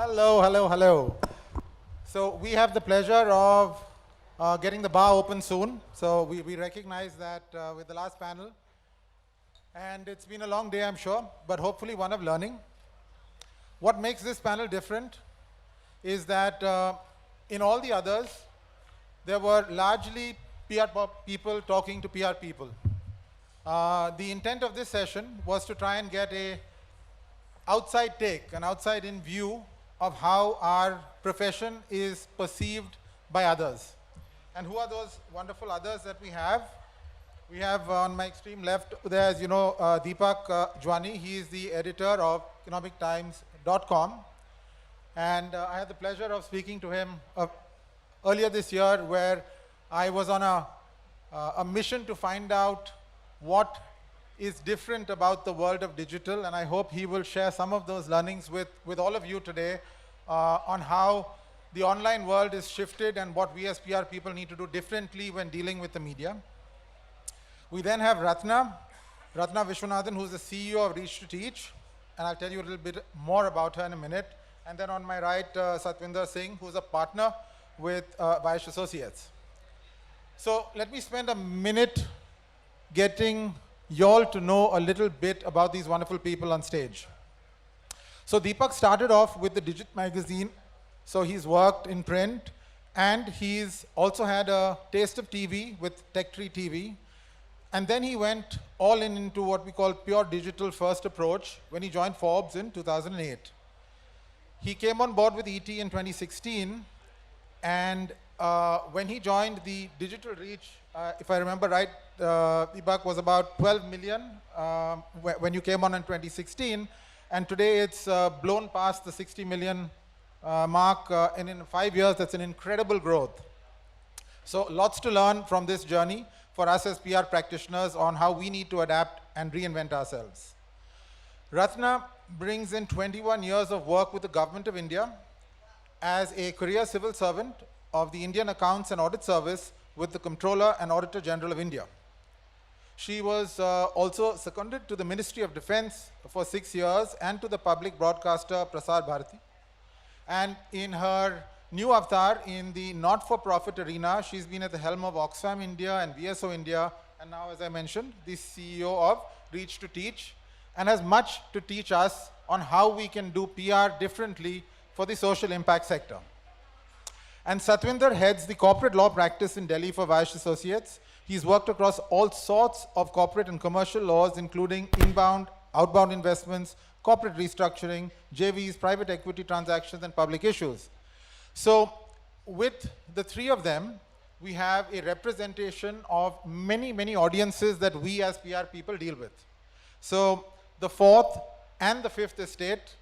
Hello, hello, hello. So we have the pleasure of getting the bar open soon. So we recognize that with the last panel. And it's been a long day, I'm sure, but hopefully one of learning. What makes this panel different is that in all the others, there were largely PR people talking to PR people. The intent of this session was to try and get an outside-in view of how our profession is perceived by others. And who are those wonderful others that we have? We have on my extreme left, there, as you know, Deepak Ajwani. He is the editor of economictimes.com. And I had the pleasure of speaking to him earlier this year, where I was on a mission to find out what is different about the world of digital, and I hope he will share some of those learnings with all of you today on how the online world is shifted and what we as PR people need to do differently when dealing with the media. We then have Ratna Viswanathan, who's the CEO of Reach to Teach, and I'll tell you a little bit more about her in a minute. And then on my right, Satwinder Singh, who's a partner with Vaish Associates. So let me spend a minute getting y'all to know a little bit about these wonderful people on stage. So Deepak started off with the Digit magazine. So he's worked in print, and he's also had a taste of TV with Tech Tree TV. And then he went all into what we call pure digital first approach when he joined Forbes in 2008. He came on board with ET in 2016, and when he joined the digital reach, if I remember right, Deepak was about 12 million when you came on in 2016, and today it's blown past the 60 million mark, and in 5 years, that's an incredible growth. So lots to learn from this journey for us as PR practitioners on how we need to adapt and reinvent ourselves. Ratna brings in 21 years of work with the Government of India as a career civil servant of the Indian Accounts and Audit Service with the Comptroller and Auditor General of India. She was also seconded to the Ministry of Defense for 6 years and to the public broadcaster Prasar Bharati. And in her new avatar in the not-for-profit arena, she's been at the helm of Oxfam India and VSO India, and now, as I mentioned, the CEO of Reach to Teach, and has much to teach us on how we can do PR differently for the social impact sector. And Satwinder heads the corporate law practice in Delhi for Vaish Associates. He's worked across all sorts of corporate and commercial laws, including inbound, outbound investments, corporate restructuring, JVs, private equity transactions, and public issues. So with the three of them, we have a representation of many, many audiences that we as PR people deal with. So the fourth and the fifth estate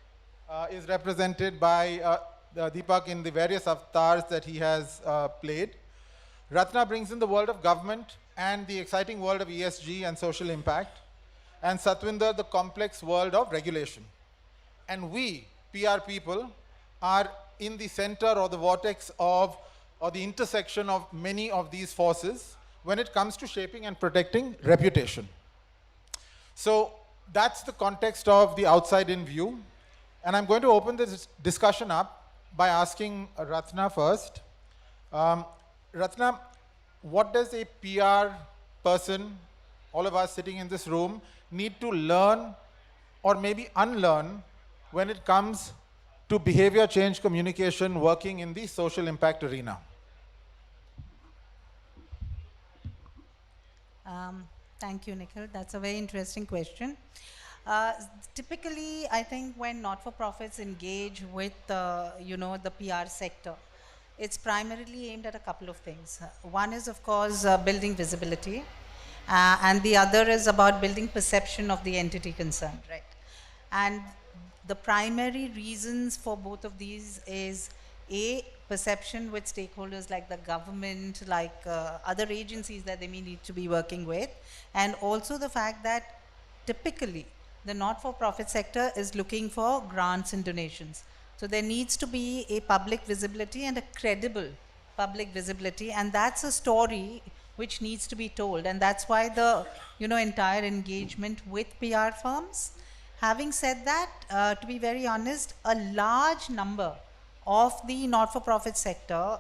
is represented by Deepak in the various avatars that he has played. Ratna brings in the world of government and the exciting world of ESG and social impact. And Satwinder, the complex world of regulation. And we, PR people, are in the center or the vortex of, or the intersection of many of these forces when it comes to shaping and protecting reputation. So that's the context of the outside-in view. And I'm going to open this discussion up by asking Ratna first. Ratna, what does a PR person, all of us sitting in this room, need to learn or maybe unlearn when it comes to behavior change communication working in the social impact arena? Thank you, Nikhil. That's a very interesting question. Typically, I think when not-for-profits engage with the PR sector, it's primarily aimed at a couple of things. One is, of course, building visibility, and the other is about building perception of the entity concerned, right? And the primary reasons for both of these is A, perception with stakeholders like the government, like other agencies that they may need to be working with, and also the fact that typically the not-for-profit sector is looking for grants and donations. So there needs to be a public visibility and a credible public visibility, and that's a story which needs to be told, and that's why the entire engagement with PR firms Having said that, to be very honest, a large number of the not-for-profit sector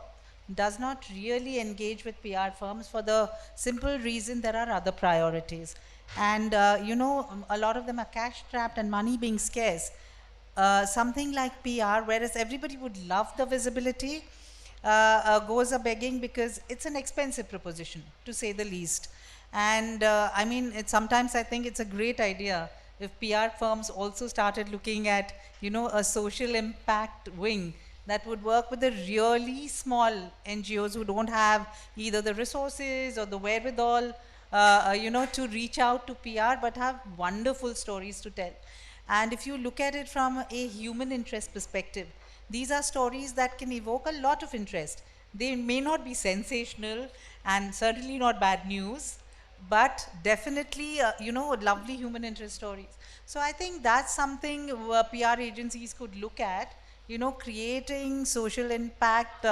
does not really engage with PR firms for the simple reason there are other priorities. And, a lot of them are cash-strapped and money being scarce. Something like PR, whereas everybody would love the visibility, goes a begging because it's an expensive proposition, to say the least. And sometimes I think it's a great idea if PR firms also started looking at, a social impact wing that would work with the really small NGOs who don't have either the resources or the wherewithal, to reach out to PR, but have wonderful stories to tell. And if you look at it from a human interest perspective, these are stories that can evoke a lot of interest. They may not be sensational and certainly not bad news, but definitely, lovely human interest stories. So I think that's something PR agencies could look at, creating social impact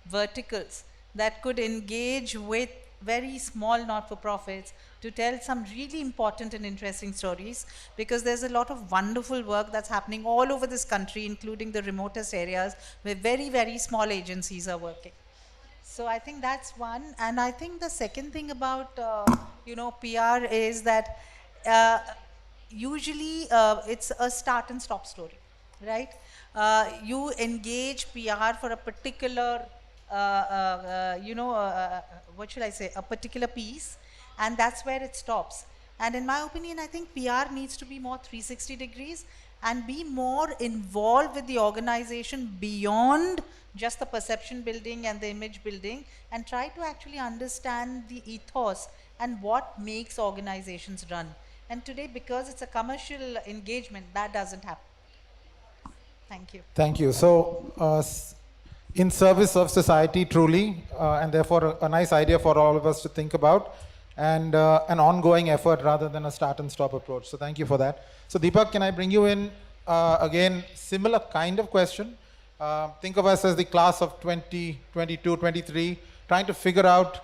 verticals that could engage with very small not-for-profits to tell some really important and interesting stories, because there's a lot of wonderful work that's happening all over this country, including the remotest areas where very, very small agencies are working. So I think that's one. And I think the second thing about, PR is that usually it's a start and stop story, right? You engage PR for a particular, what should I say, a particular piece, and that's where it stops. And in my opinion, I think PR needs to be more 360 degrees and be more involved with the organization beyond just the perception building and the image building, and try to actually understand the ethos and what makes organizations run. And today, because it's a commercial engagement, that doesn't happen. Thank you. Thank you. So, in service of society, truly, and therefore a nice idea for all of us to think about, and an ongoing effort rather than a start and stop approach. So thank you for that. So Deepak, can I bring you in again, similar kind of question? Think of us as the class of 2022, 23, trying to figure out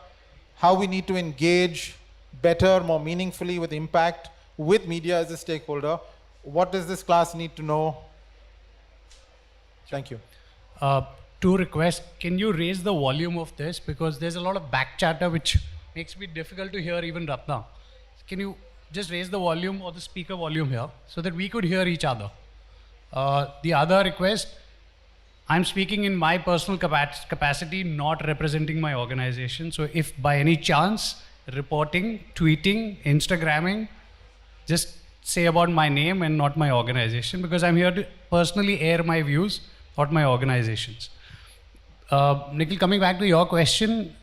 how we need to engage better, more meaningfully with impact, with media as a stakeholder. What does this class need to know? Thank you. Two requests. Can you raise the volume of this? Because there's a lot of back chatter which makes it difficult to hear even Ratna. Can you just raise the volume or the speaker volume here so that we could hear each other? The other request, I'm speaking in my personal capacity, not representing my organization. So if by any chance, reporting, tweeting, Instagramming, just say about my name and not my organization, because I'm here to personally air my views, not my organizations. Nikhil, coming back to your question,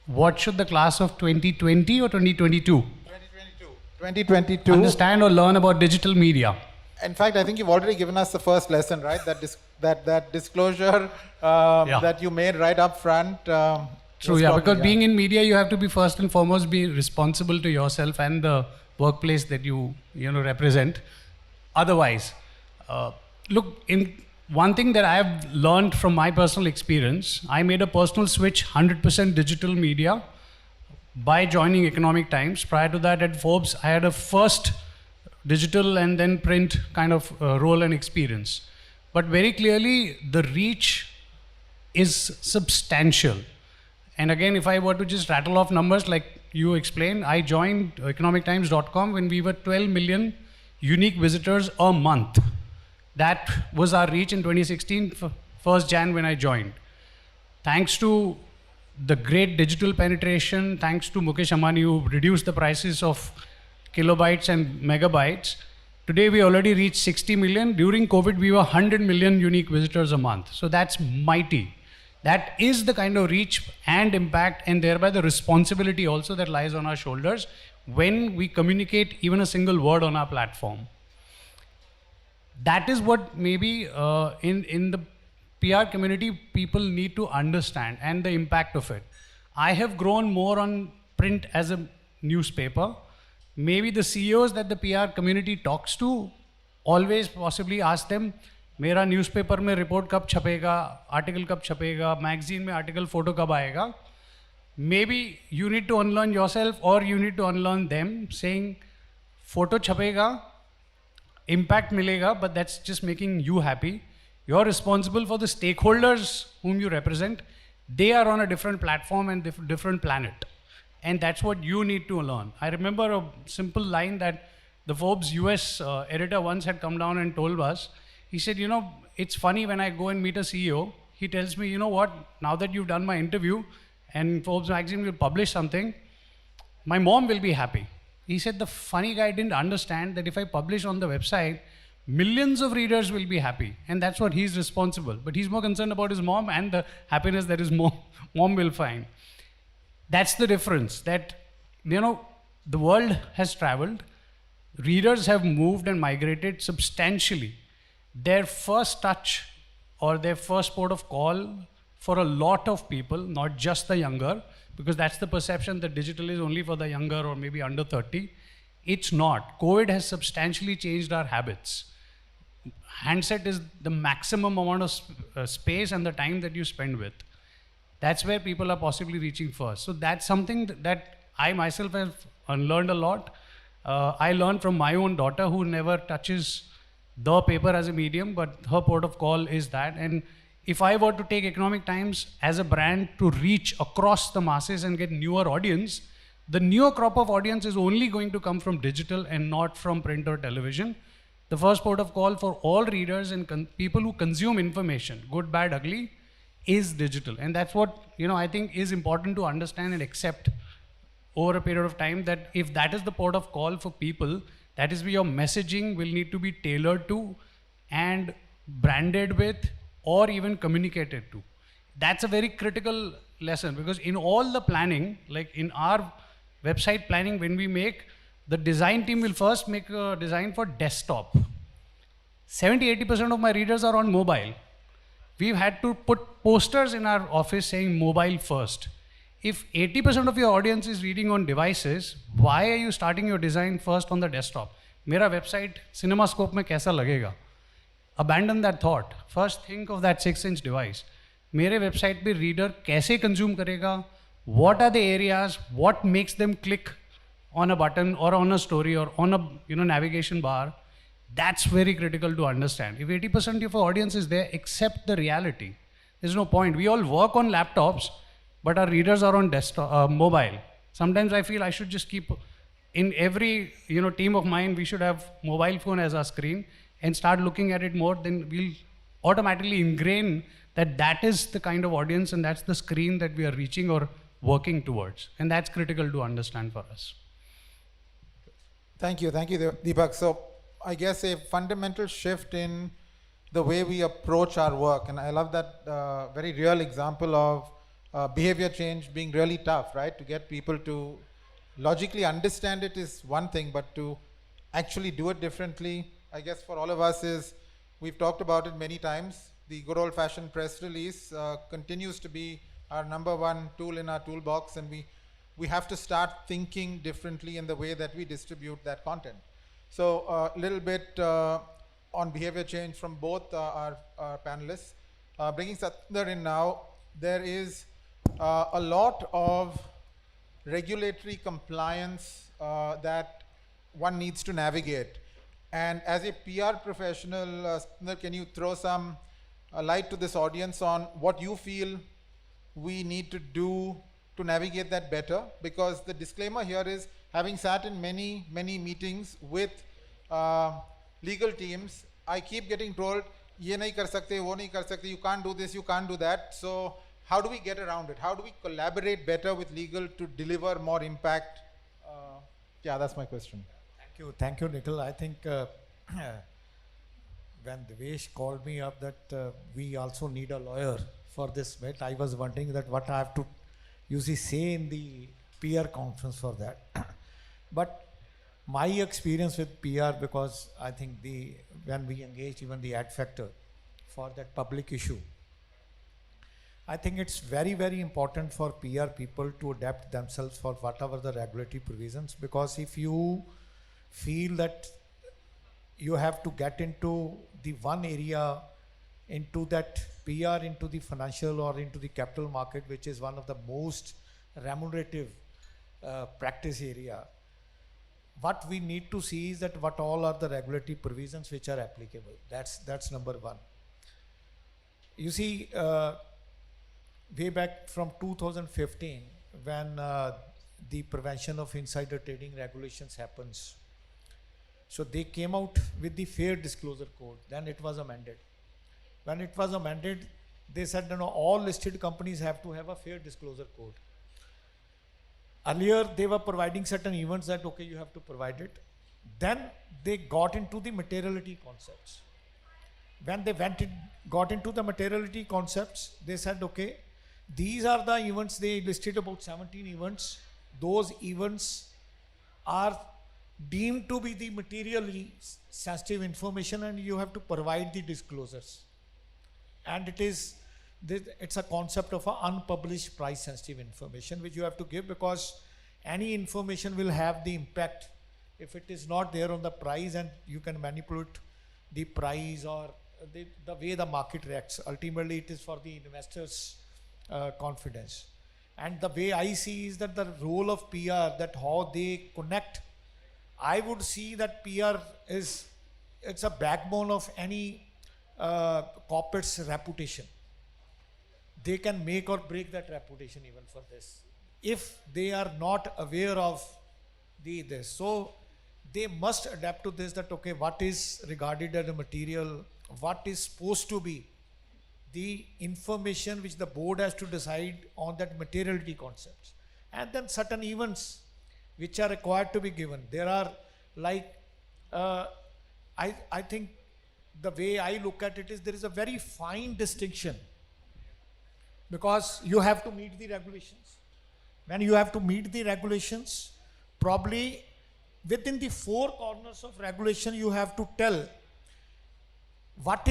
what should the class of 2020 or 2022? 2022. 2022. Understand or learn about digital media? In fact, I think you've already given us the first lesson, right? That disclosure that you made right up front. True, yeah, because being in media, you have to be first and foremost be responsible to yourself and the workplace that you represent. Otherwise, look, one thing that I have learned from my personal experience, I made a personal switch 100% digital media by joining Economic Times. Prior to that at Forbes, I had a first digital and then print kind of role and experience. But very clearly, the reach is substantial. And again, if I were to just rattle off numbers like you explained, I joined economictimes.com when we were 12 million unique visitors a month. That was our reach in 2016, 1st Jan when I joined. Thanks to the great digital penetration, thanks to Mukesh Ambani who reduced the prices of kilobytes and megabytes, today we already reached 60 million. During COVID, we were 100 million unique visitors a month. So that's mighty. That is the kind of reach and impact and thereby the responsibility also that lies on our shoulders when we communicate even a single word on our platform. That is what maybe in the PR community people need to understand and the impact of it. I have grown more on print as a newspaper. Maybe the CEOs that the PR community talks to always possibly ask them, मेरा newspaper में report कब छपेगा, article कब छपेगा, magazine में article photo कब आएगा. Maybe you need to unlearn yourself or you need to unlearn them saying photo छपेगा, impact milega, but that's just making you happy. You're responsible for the stakeholders whom you represent. They are on a different platform and different planet. And that's what you need to learn. I remember a simple line that the Forbes US editor once had come down and told us. He said, you know, it's funny when I go and meet a CEO, he tells me, you know what, now that you've done my interview and Forbes magazine will publish something, my mom will be happy. He said the funny guy didn't understand that if I publish on the website, millions of readers will be happy. And that's what he's responsible. But he's more concerned about his mom and the happiness that his mom will find. That's the difference, that, you know, the world has traveled. Readers have moved and migrated substantially. Their first touch or their first port of call for a lot of people, not just the younger, because that's the perception that digital is only for the younger or maybe under 30. It's not. COVID has substantially changed our habits. Handset is the maximum amount of space and the time that you spend with. That's where people are possibly reaching first. So that's something that I myself have learned a lot. I learned from my own daughter, who never touches the paper as a medium, but her port of call is that. And if I were to take Economic Times as a brand to reach across the masses and get newer audience, the newer crop of audience is only going to come from digital and not from print or television. The first port of call for all readers and people who consume information, good, bad, ugly, is digital. And that's what, you know, I think is important to understand and accept over a period of time, that if that is the port of call for people, that is where your messaging will need to be tailored to and branded with or even communicated to. That's a very critical lesson, because in all the planning, like in our website planning, when we make, the design team will first make a design for desktop. 70-80% of my readers are on mobile. We've had to put posters in our office saying mobile first. If 80% of your audience is reading on devices, why are you starting your design first on the desktop? Mera website CinemaScope mein kaisa lagega? Abandon that thought. First think of that 6-inch device. Mere website pe reader kaise consume karega? What are the areas? What makes them click on a button or on a story or on a, you know, navigation bar? That's very critical to understand. If 80% of your audience is there, accept the reality. There's no point. We all work on laptops, but our readers are on desktop, mobile. Sometimes I feel I should just keep, in every, you know, team of mine, we should have mobile phone as our screen and start looking at it more. Then we'll automatically ingrain that that is the kind of audience and that's the screen that we are reaching or working towards. And that's critical to understand for us. Thank you, Deepak. So I guess a fundamental shift in the way we approach our work, and I love that very real example of behavior change being really tough, right? To get people to logically understand it is one thing, but to actually do it differently, I guess for all of us is, we've talked about it many times, the good old-fashioned press release continues to be our number one tool in our toolbox, and we have to start thinking differently in the way that we distribute that content. So a little bit on behavior change from both our panelists. Bringing Satwinder in now, there is a lot of regulatory compliance that one needs to navigate. And as a PR professional, Satwinder, can you throw some light to this audience on what you feel we need to do to navigate that better? Because the disclaimer here is, having sat in many meetings with legal teams, I keep getting told, ye nahi kar sakte, wo nahi kar sakte, you can't do this, you can't do that. So how do we get around it? How do we collaborate better with legal to deliver more impact? Yeah, that's my question. Thank you, Nikhil. I think when Vaish called me up that we also need a lawyer for this bit, I was wondering that what I have to usually say in the PR conference for that. But my experience with PR, because I think when we engaged even the Adfactor for that public issue, I think it's very important for PR people to adapt themselves for whatever the regulatory provisions, because if you feel that you have to get into the one area, into that PR, into the financial or into the capital market, which is one of the most remunerative practice area, what we need to see is that what all are the regulatory provisions which are applicable. That's number one. You see, way back from 2015, when the prevention of insider trading regulations happens, so they came out with the fair disclosure code. Then it was amended. When it was amended, they said, no, all listed companies have to have a fair disclosure code. Earlier, they were providing certain events that, okay, you have to provide it. Then they got into the materiality concepts. When they got into the materiality concepts, they said, okay, these are the events. They listed about 17 events. Those events are deemed to be the materially sensitive information, and you have to provide the disclosures. And it's a concept of an unpublished price sensitive information which you have to give, because any information will have the impact if it is not there on the price, and you can manipulate the price or the way the market reacts. Ultimately, it is for the investors' confidence. And the way I see is that the role of PR, that how they connect, I would see that PR it's a backbone of any corporate's reputation. They can make or break that reputation even for this, if they are not aware of this. So they must adapt to this, that okay, what is regarded as a material, what is supposed to be the information which the board has to decide on that materiality concepts. And then certain events which are required to be given. There are like, I think the way I look at it is there is a very fine distinction, because you have to meet the regulations. When you have to meet the regulations, probably within the four corners of regulation, you have to tell what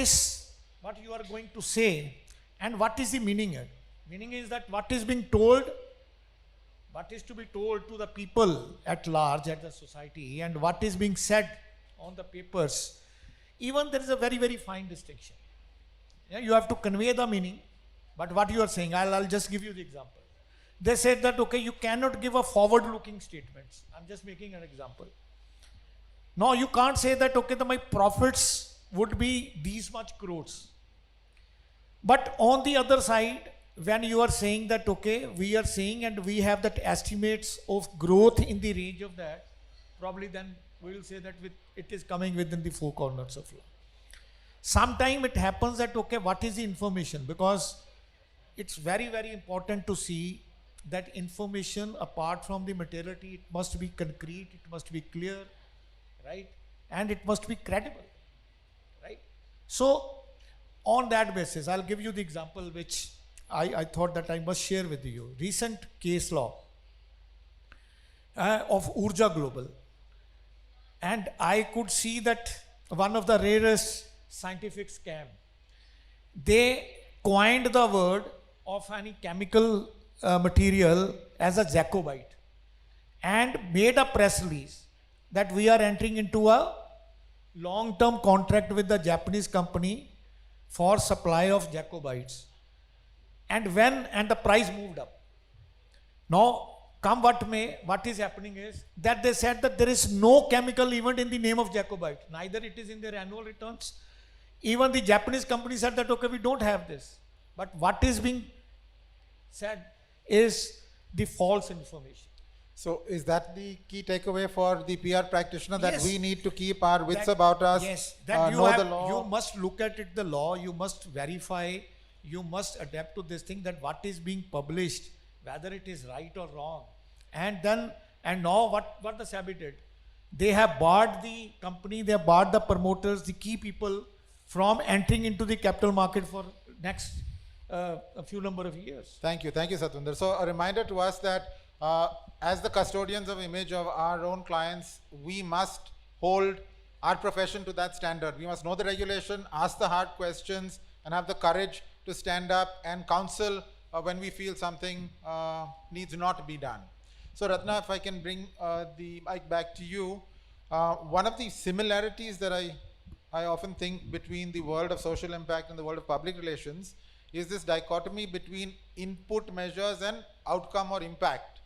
you are going to say and what is the meaning. Meaning is that what is being told, what is to be told to the people at large, at the society, and what is being said on the papers. Even there is a very, very fine distinction. Yeah, you have to convey the meaning, but what you are saying, I'll just give you the example. They said that, okay, you cannot give a forward-looking statements. I'm just making an example. No, you can't say that, okay, my profits would be these much crores. But on the other side, when you are saying that, okay, we are saying and we have that estimates of growth in the range of that, probably then we will say that it is coming within the four corners of law. Sometime it happens that, okay, what is the information? Because it's very, very important to see that information apart from the materiality, it must be concrete, it must be clear, right? And it must be credible, right? So on that basis, I'll give you the example which I thought that I must share with you. Recent case law of Urja Global. And I could see that one of the rarest scientific scam, they coined the word of any chemical material as a Jacobite and made a press release that we are entering into a long-term contract with the Japanese company for supply of Jacobites. And the price moved up. Now, come what may, what is happening is that they said that there is no chemical event in the name of Jacobite. Neither it is in their annual returns. Even the Japanese company said that, okay, we don't have this. But what is being said is the false information. So is that the key takeaway for the PR practitioner, that Yes. we need to keep our wits about us, Yes, that know the law? you must look at it, the law, you must verify, you must adapt to this thing, that what is being published, whether it is right or wrong. And now what the SEBI did, they have barred the company, they have barred the promoters, the key people from entering into the capital market for next a few number of years. Thank you, Satwinder. So a reminder to us that as the custodians of image of our own clients, we must hold our profession to that standard. We must know the regulation, ask the hard questions, and have the courage to stand up and counsel when we feel something needs not to be done. So Ratna, if I can bring the mic back to you, one of the similarities that I often think between the world of social impact and the world of public relations is this dichotomy between input measures and outcome or impact.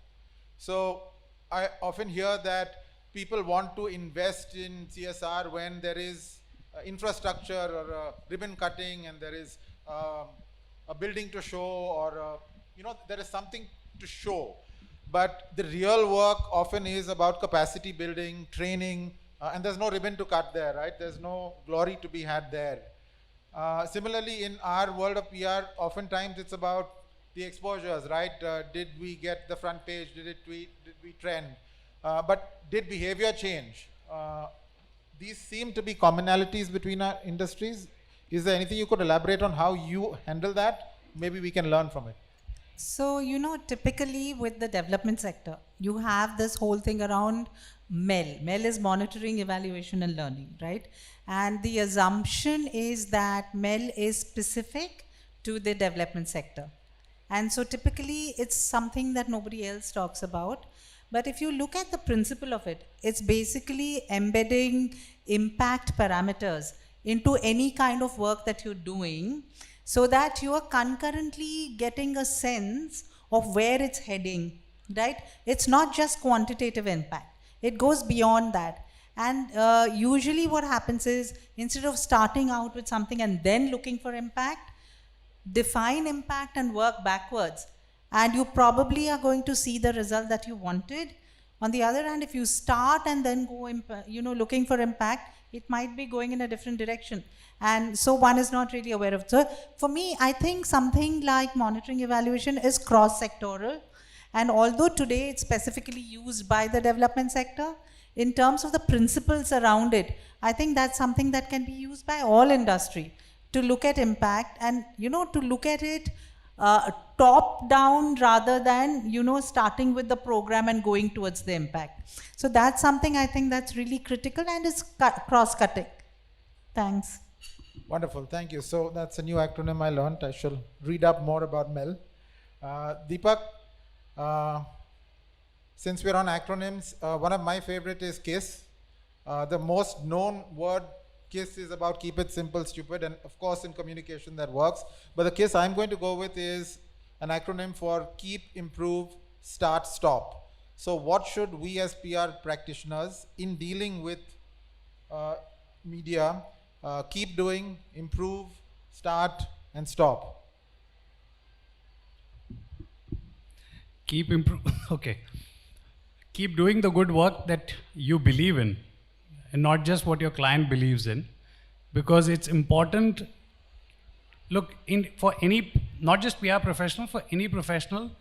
So I often hear that people want to invest in CSR when there is infrastructure or ribbon cutting and there is a building to show or there is something to show. But the real work often is about capacity building, training, and there's no ribbon to cut there, right? There's no glory to be had there. Similarly, in our world of PR, oftentimes it's about the exposures, right? Did we get the front page? Did it tweet? Did we trend? But did behavior change? These seem to be commonalities between our industries. Is there anything you could elaborate on how you handle that? Maybe we can learn from it. So, typically with the development sector, you have this whole thing around MEL. MEL is monitoring, evaluation, and learning, right? And the assumption is that MEL is specific to the development sector. And so typically it's something that nobody else talks about. But if you look at the principle of it, it's basically embedding impact parameters into any kind of work that you're doing, so that you are concurrently getting a sense of where it's heading, right? It's not just quantitative impact. It goes beyond that. And usually what happens is, instead of starting out with something and then looking for impact, define impact and work backwards. And you probably are going to see the result that you wanted. On the other hand, if you start and then go, looking for impact, it might be going in a different direction. And so one is not really aware of it. So for me, I think something like monitoring evaluation is cross-sectoral. And although today it's specifically used by the development sector, in terms of the principles around it, I think that's something that can be used by all industry to look at impact and, to look at it top down rather than, starting with the program and going towards the impact. So that's something I think that's really critical and is cross-cutting. Thanks. Wonderful, thank you. So that's a new acronym I learned. I shall read up more about MEL. Deepak, since we're on acronyms, one of my favorite is KISS. The most known word, KISS, is about keep it simple, stupid, and of course in communication that works. But the KISS I'm going to go with is an acronym for keep, improve, start, stop. So what should we as PR practitioners in dealing with media keep doing, improve, start, and stop? Keep okay. Keep doing the good work that you believe in, and not just what your client believes in, because it's important. Look, for any, not just PR professional, for any professional,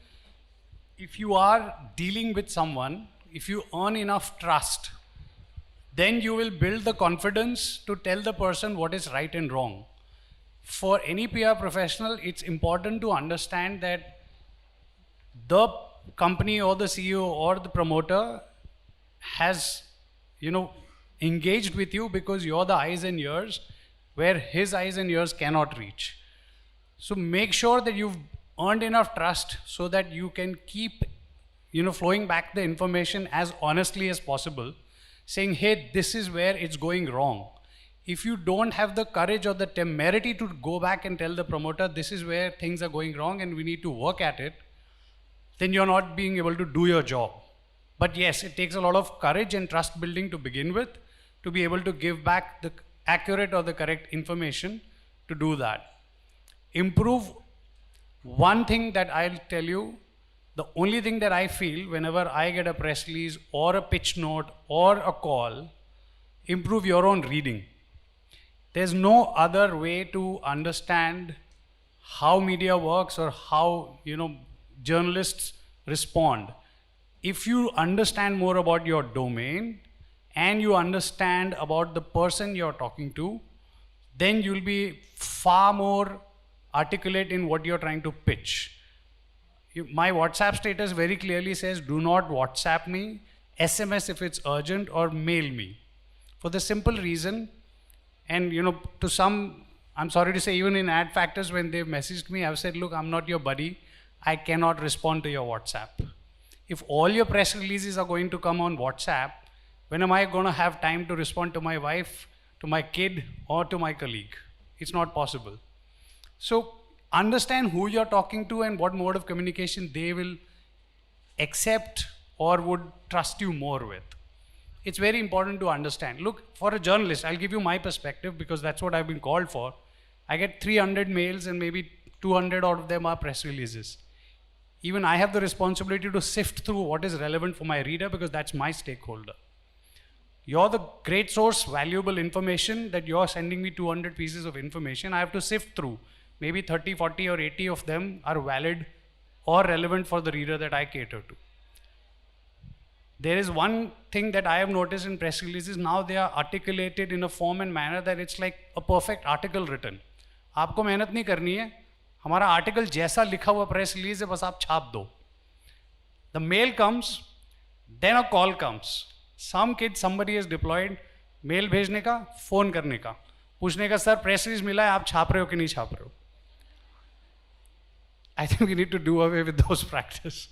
if you are dealing with someone, if you earn enough trust, then you will build the confidence to tell the person what is right and wrong. For any PR professional, it's important to understand that the company or the CEO or the promoter has, engaged with you because you're the eyes and ears where his eyes and ears cannot reach. So make sure that you've earned enough trust so that you can keep, flowing back the information as honestly as possible, saying, hey, this is where it's going wrong. If you don't have the courage or the temerity to go back and tell the promoter, this is where things are going wrong and we need to work at it, then you're not being able to do your job. But yes, it takes a lot of courage and trust building to begin with, to be able to give back the accurate or the correct information to do that. Improve. One thing that I'll tell you, the only thing that I feel whenever I get a press release or a pitch note or a call, improve your own reading. There's no other way to understand how media works or how, journalists respond. If you understand more about your domain and you understand about the person you're talking to, then you'll be far more articulate in what you're trying to pitch. My WhatsApp status very clearly says, do not WhatsApp me, SMS if it's urgent, or mail me. For the simple reason, and to some, I'm sorry to say, even in Adfactors, when they've messaged me, I've said, look, I'm not your buddy. I cannot respond to your WhatsApp. If all your press releases are going to come on WhatsApp, when am I going to have time to respond to my wife, to my kid, or to my colleague? It's not possible. So understand who you're talking to and what mode of communication they will accept or would trust you more with. it's very important to understand. Look, for a journalist, I'll give you my perspective because that's what I've been called for. I get 300 mails and maybe 200 out of them are press releases. Even I have the responsibility to sift through what is relevant for my reader because that's my stakeholder. You're the great source, valuable information that you're sending me 200 pieces of information. I have to sift through. Maybe 30, 40 or 80 of them are valid or relevant for the reader that I cater to. There is one thing that I have noticed in press releases, now they are articulated in a form and manner that it's like a perfect article written. आपको मेहनत नहीं करनी है, हमारा article जैसा लिखा हुआ press release है बस आप छाप दो. The mail comes, then a call comes. Some kid, somebody is deployed, mail भेजने का, फोन करने का, पूछने का सर प्रेस रिलीज मिला है आप छाप रहे हो कि नहीं छाप रहे हो. I think we need to do away with those practices.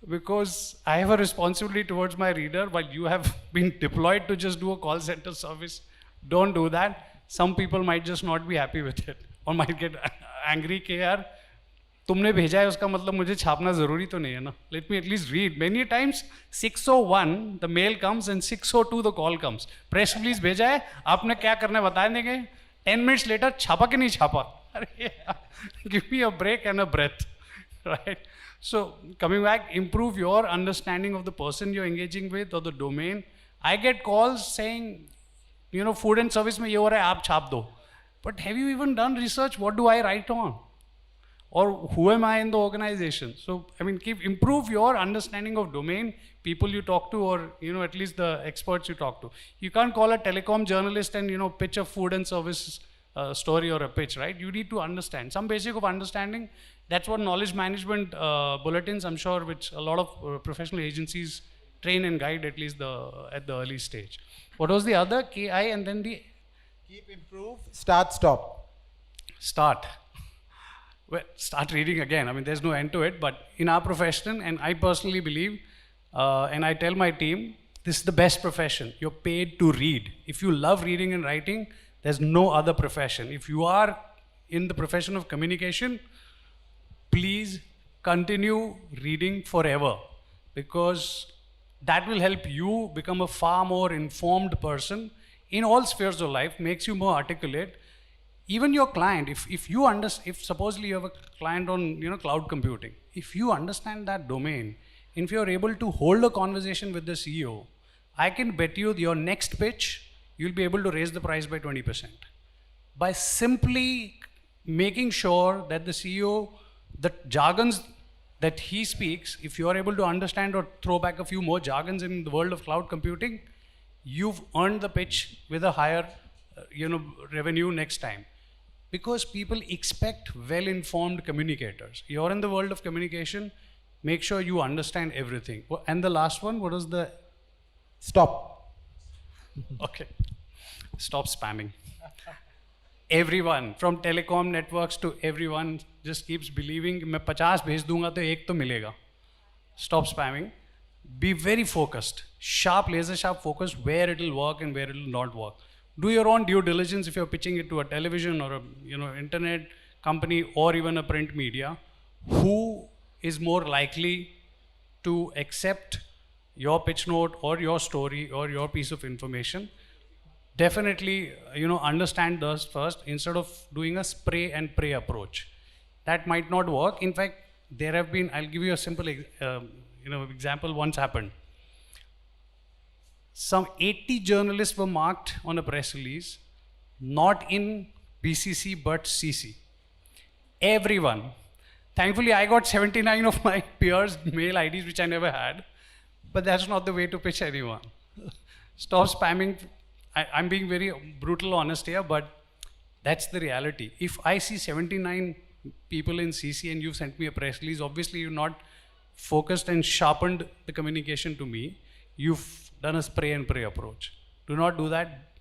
Because I have a responsibility towards my reader while you have been deployed to just do a call center service. Don't do that. Some people might just not be happy with it or might get angry कि यार तुमने भेजा है उसका मतलब मुझे छापना ज़रूरी तो नहीं है ना. Let me at least read. Many times 6:01 the mail comes and 6:02 the call comes. Press release भेजा है आपने क्या करना है बता देंगे. 10 minutes later छापा कि नहीं छापा. अरे give me a break and a breath, right? So coming back, improve your understanding of the person you're engaging with or the domain. I get calls saying, you know, food and service में ये हो रहा है आप छाप दो. But have you even done research? What do I write on? Or who am I in the organization? So I mean, improve your understanding of domain, people you talk to, or you know, at least the experts you talk to. You can't call a telecom journalist and you know pitch a food and service story or a pitch, right? You need to understand some basic of understanding. That's what knowledge management bulletins, I'm sure, which a lot of professional agencies train and guide at least at the early stage. What was the other? KI and then the? Keep, improve, start, stop. Start. Well, start reading again. I mean, there's no end to it, but in our profession, and I personally believe, and I tell my team, this is the best profession. You're paid to read. If you love reading and writing, there's no other profession. If you are in the profession of communication, please continue reading forever because that will help you become a far more informed person in all spheres of life, makes you more articulate. Even your client, if supposedly you have a client on cloud computing, if you understand that domain, if you're able to hold a conversation with the CEO, I can bet you your next pitch, you'll be able to raise the price by 20%. By simply making sure that the CEO, the jargons that he speaks, if you're able to understand or throw back a few more jargons in the world of cloud computing, you've earned the pitch with a higher revenue next time. Because people expect well-informed communicators. You're in the world of communication, make sure you understand everything. And the last one, what was the? Stop. Okay. Stop spamming. Everyone, from telecom networks to everyone, just keeps believing, मैं 50 भेज दूंगा तो एक तो मिलेगा. Stop spamming. Be very focused, sharp, laser sharp focus where it will work and where it will not work. Do your own due diligence if you're pitching it to a television or a internet company or even a print media. Who is more likely to accept your pitch note or your story or your piece of information? Definitely, understand those first instead of doing a spray and pray approach. That might not work. In fact, there have been, I'll give you a simple example once happened. Some 80 journalists were marked on a press release, not in BCC but CC. Everyone. Thankfully, I got 79 of my peers' mail IDs, which I never had. But that's not the way to pitch anyone. Stop spamming. I'm being very brutal honest here, but that's the reality. If I see 79 people in CC and you've sent me a press release, obviously you've not focused and sharpened the communication to me. You've done a spray and pray approach. Do not do that.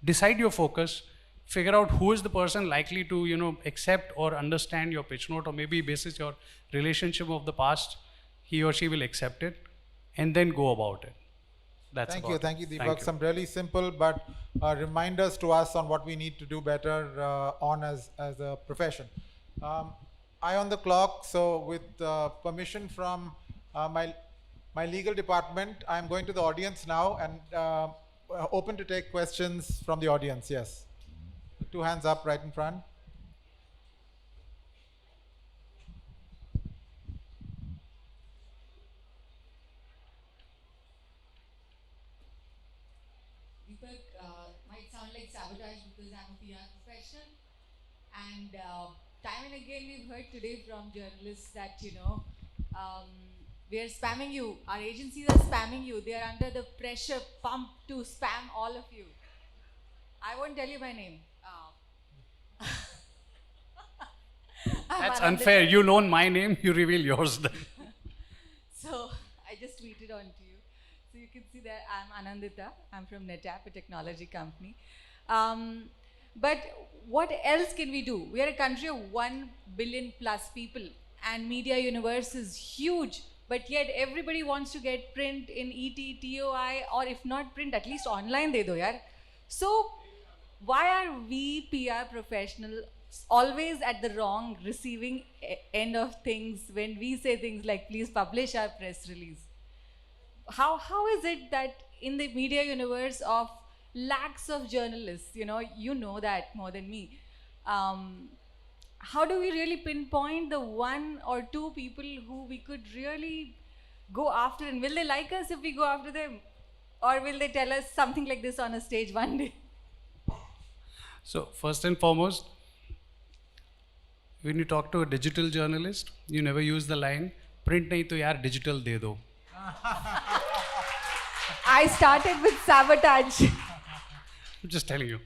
Decide your focus. Figure out who is the person likely to accept or understand your pitch note, or maybe basis your relationship of the past, he or she will accept it, and then go about it. Thank you, Deepak. Thank you. Some really simple but reminders to us on what we need to do better as a profession. Eye on the clock. So with permission from my my legal department. I'm going to the audience now and open to take questions from the audience. Yes. 2 hands up right in front. Deepak, might sound like sabotage because I'm a PR professional. And time and again we've heard today from journalists that, we are spamming you. Our agencies are spamming you. They are under the pressure pump to spam all of you. I won't tell you my name. That's unfair. You know my name, you reveal yours then. So I just tweeted on to you. So you can see that I'm Anandita. I'm from NetApp, a technology company. But what else can we do? We are a country of 1 billion plus people and media universe is huge. But yet everybody wants to get print in ET, TOI, or if not print, at least online de do yaar. So why are we PR professionals always at the wrong receiving end of things when we say things like, please publish our press release? How is it that in the media universe of lakhs of journalists, you know that more than me, how do we really pinpoint the 1 or 2 people who we could really go after, and will they like us if we go after them, or will they tell us something like this on a stage one day? So first and foremost, when you talk to a digital journalist, you never use the line, print nahi to yaar digital de do. I started with sabotage. I'm just telling you.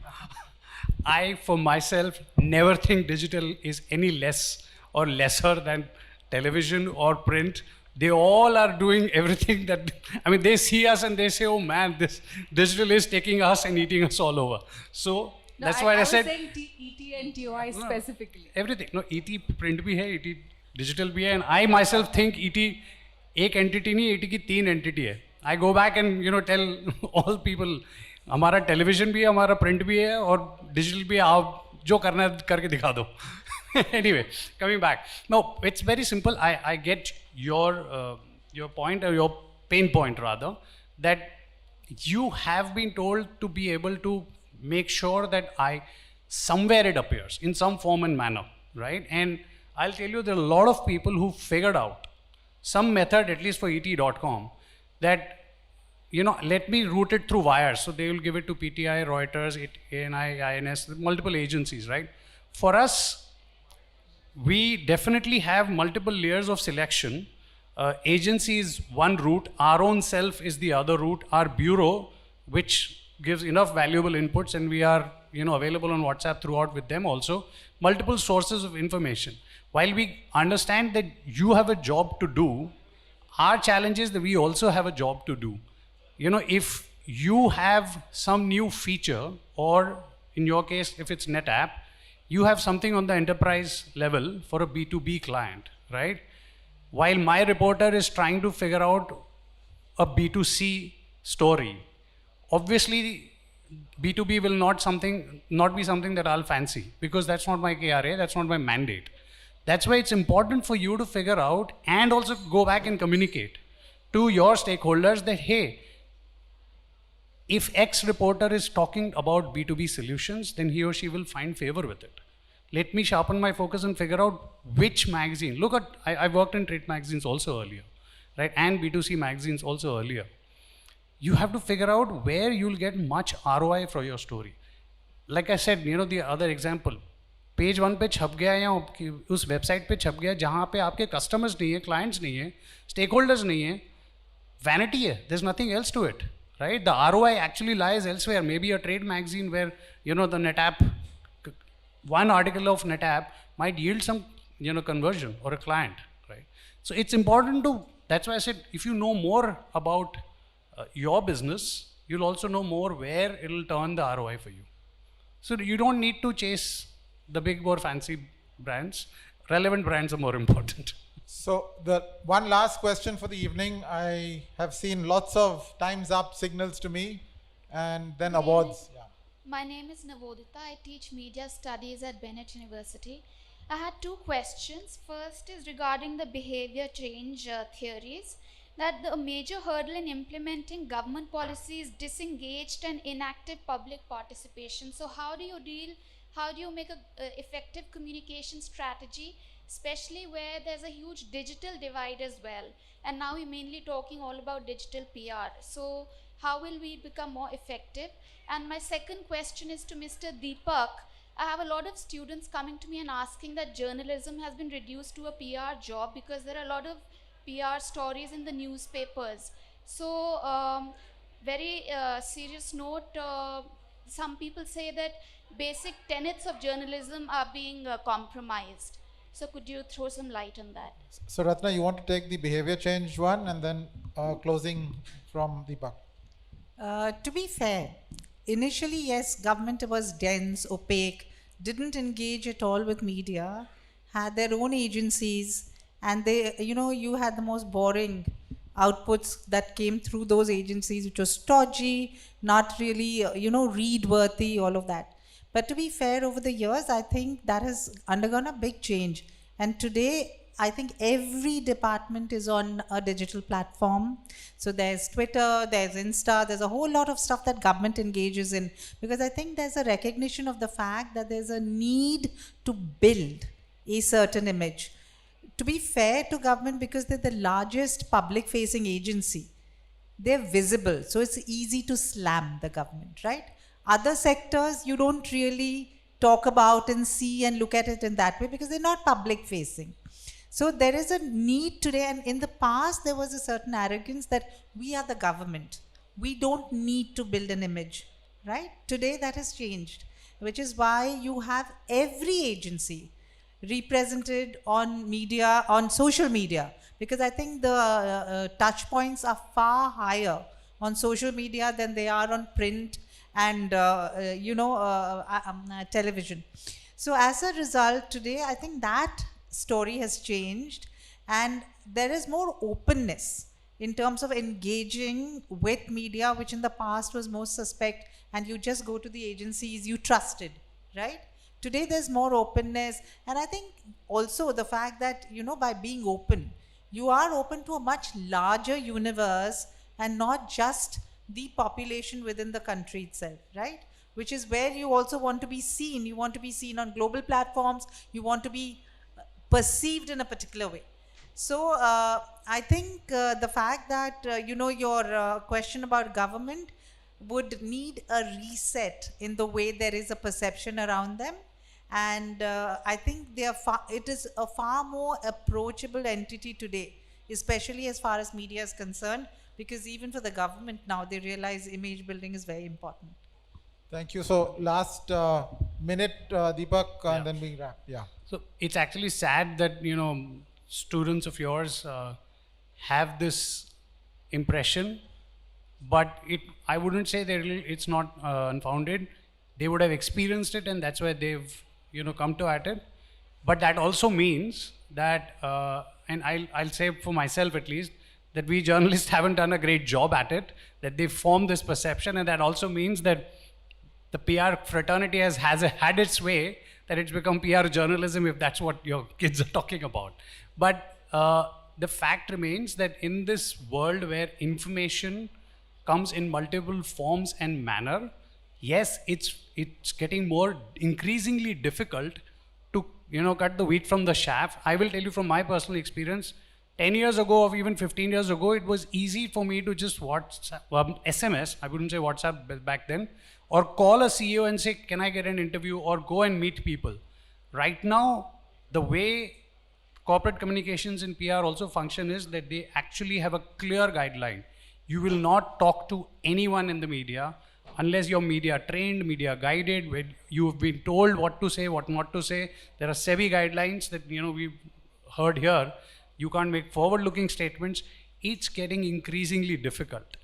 I, for myself, never think digital is any less or lesser than television or print. They all are doing everything that, they see us and they say, oh man, this digital is taking us and eating us all over. So that's why I said. I was saying ET and TOI specifically. Everything. No, ET print bhi hai, ET digital bhi hai, and I myself think ET ek entity nahi, ET ki 3 entity hai. I go back and tell all people, हमारा television भी है, हमारा print भी है, और digital भी है, आप जो करना है करके दिखा दो. Anyway, coming back. No, it's very simple. I get your point, or your pain point rather, that you have been told to be able to make sure that somewhere it appears in some form and manner, right? And I'll tell you, there are a lot of people who figured out some method, at least for et.com, that let me route it through wires. So they will give it to PTI, Reuters, ANI, INS, multiple agencies, right? For us, we definitely have multiple layers of selection. Agency is one route, our own self is the other route, our bureau, which gives enough valuable inputs, and we are available on WhatsApp throughout with them also. Multiple sources of information. While we understand that you have a job to do, our challenge is that we also have a job to do. If you have some new feature, or in your case, if it's NetApp, you have something on the enterprise level for a B2B client, right? While my reporter is trying to figure out a B2C story, obviously B2B will not be something that I'll fancy, because that's not my KRA, that's not my mandate. That's why it's important for you to figure out and also go back and communicate to your stakeholders that, hey, if X reporter is talking about B2B solutions, then he or she will find favor with it. Let me sharpen my focus and figure out which magazine. Look at, I worked in trade magazines also earlier, right? And B2C magazines also earlier. You have to figure out where you'll get much ROI for your story. Like I said, the other example, page 1 पे छप गया या उस website पे छप गया जहाँ पे आपके customers नहीं है, clients नहीं है, stakeholders नहीं है, vanity है, there's nothing else to it, right? The ROI actually lies elsewhere. Maybe a trade magazine where, the NetApp, one article of NetApp might yield some, conversion or a client, right? So it's important to, that's why I said, if you know more about your business, you'll also know more where it'll turn the ROI for you. So you don't need to chase the big or fancy brands. Relevant brands are more important. So the one last question for the evening. I have seen lots of times up signals to me, and then awards. Yeah. My name is Navodita. I teach media studies at Bennett University. I had 2 questions. First is regarding the behavior change theories. that the major hurdle in implementing government policy is disengaged and inactive public participation. So how do you make a effective communication strategy, especially where there's a huge digital divide as well? And now we're mainly talking all about digital PR. So how will we become more effective? And my second question is to Mr. Deepak. I have a lot of students coming to me and asking that journalism has been reduced to a PR job because there are a lot of PR stories in the newspapers. So, very serious note, some people say that basic tenets of journalism are being compromised. So, could you throw some light on that? So Ratna, you want to take the behavior change one and then closing from Deepak? To be fair, initially, yes, government was dense, opaque, didn't engage at all with media, had their own agencies, and they, you had the most boring outputs that came through those agencies, which was stodgy, not really, read-worthy, all of that. But to be fair, over the years, I think that has undergone a big change. And today, I think every department is on a digital platform. So there's Twitter, there's Insta, there's a whole lot of stuff that government engages in, because I think there's a recognition of the fact that there's a need to build a certain image. To be fair to government, because they're the largest public-facing agency, they're visible, so it's easy to slam the government, right? Other sectors, you don't really talk about and see and look at it in that way because they're not public-facing. So there is a need today, and in the past there was a certain arrogance that we are the government. We don't need to build an image, right? Today that has changed, which is why you have every agency represented on media, on social media, because I think the touch points are far higher on social media than they are on print and television. So as a result, today I think that story has changed, and there is more openness in terms of engaging with media, which in the past was more suspect, and you just go to the agencies you trusted, right? Today there's more openness, and I think also the fact that, by being open, you are open to a much larger universe and not just the population within the country itself, right? Which is where you also want to be seen. You want to be seen on global platforms. You want to be perceived in a particular way. So I think the fact that, your question about government would need a reset in the way there is a perception around them. And I think it is a far more approachable entity today, especially as far as media is concerned, because even for the government now, they realize image building is very important. Thank you. So last minute, Deepak, and then we wrap. Yeah. So it's actually sad that, students of yours have this impression, but I wouldn't say it's not unfounded. They would have experienced it, and that's why they've, come to at it. But that also means that, and I'll say for myself at least, that we journalists haven't done a great job at it, that they've formed this perception, and that also means that the PR fraternity has had its way, that it's become PR journalism, if that's what your kids are talking about. But the fact remains that in this world where information comes in multiple forms and manner, yes, it's getting more increasingly difficult to, cut the wheat from the chaff. I will tell you from my personal experience, 10 years ago or even 15 years ago, it was easy for me to just SMS, I wouldn't say WhatsApp back then, or call a CEO and say, can I get an interview, or go and meet people. Right now, the way corporate communications in PR also function is that they actually have a clear guideline. You will not talk to anyone in the media unless you're media trained, media guided, where you've been told what to say, what not to say. There are SEBI guidelines that, we've heard here. You can't make forward-looking statements. It's getting increasingly difficult.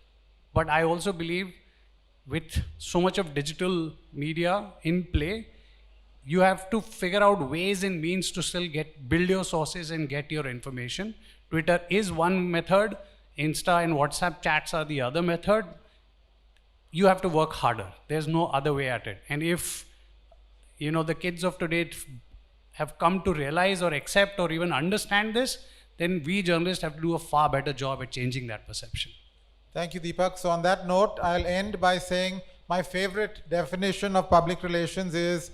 But I also believe with so much of digital media in play, you have to figure out ways and means to still build your sources and get your information. Twitter is one method. Insta and WhatsApp chats are the other method. You have to work harder. There's no other way at it. And if, the kids of today have come to realize or accept or even understand this, then we journalists have to do a far better job at changing that perception. Thank you, Deepak. So on that note, I'll end by saying my favorite definition of public relations is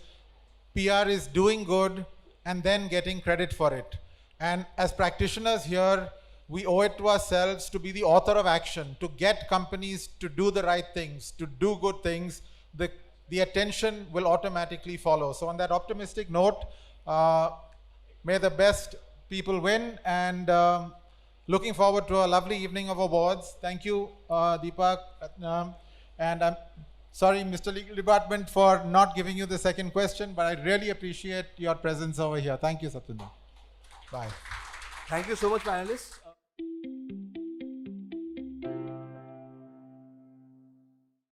PR is doing good and then getting credit for it. And as practitioners here, we owe it to ourselves to be the author of action, to get companies to do the right things, to do good things. The attention will automatically follow. So on that optimistic note, may the best people win, and looking forward to a lovely evening of awards. Thank you, Deepak, and I'm sorry, Mr. Legal Department, for not giving you the second question, but I really appreciate your presence over here. Thank you, Satwinder. Bye. Thank you so much, panelists.